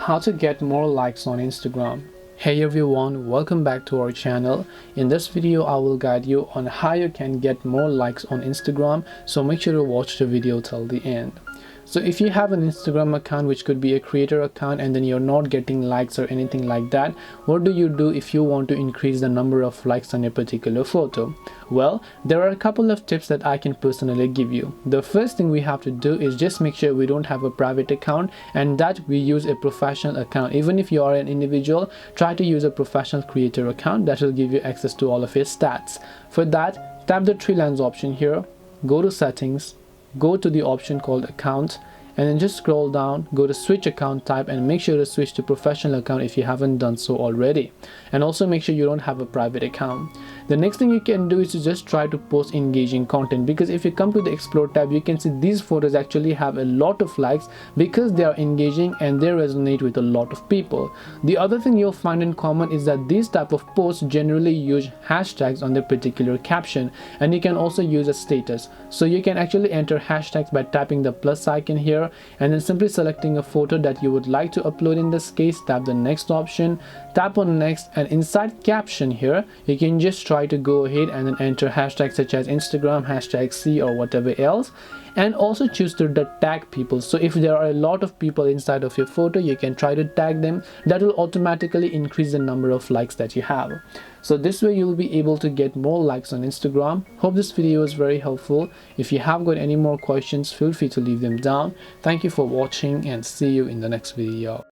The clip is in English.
How to get more likes on Instagram. Hey everyone, welcome back to our channel. In this video I will guide you on how you can get more likes on Instagram, so make sure to watch the video till the end. So if you have an Instagram account, which could be a creator account, and then you're not getting likes or anything like that, what do you do if you want to increase the number of likes on a particular photo? Well, there are a couple of tips that I can personally give you. The first thing we have to do is just make sure we don't have a private account and that we use a professional account. Even if you are an individual, try to use a professional creator account that will give you access to all of your stats. For that, tap the three lines option here, go to settings, go to the option called account, and then just scroll down, go to switch account type, and make sure to switch to professional account if you haven't done so already. And also make sure you don't have a private account. The next thing you can do is to just try to post engaging content, because if you come to the explore tab, you can see these photos actually have a lot of likes because they are engaging and they resonate with a lot of people. The other thing you'll find in common is that these type of posts generally use hashtags on their particular caption, and you can also use a status. So you can actually enter hashtags by tapping the plus icon here and then simply selecting a photo that you would like to upload. In this case, tap the next option, tap on next, and inside caption here you can just try to go ahead and then enter hashtags such as Instagram, hashtag C, or whatever else, and also choose to tag people. So if there are a lot of people inside of your photo, you can try to tag them. That will automatically increase the number of likes that you have. So this way you'll be able to get more likes on Instagram. Hope this video was very helpful. If you have got any more questions, feel free to leave them down. Thank you for watching and see you in the next video.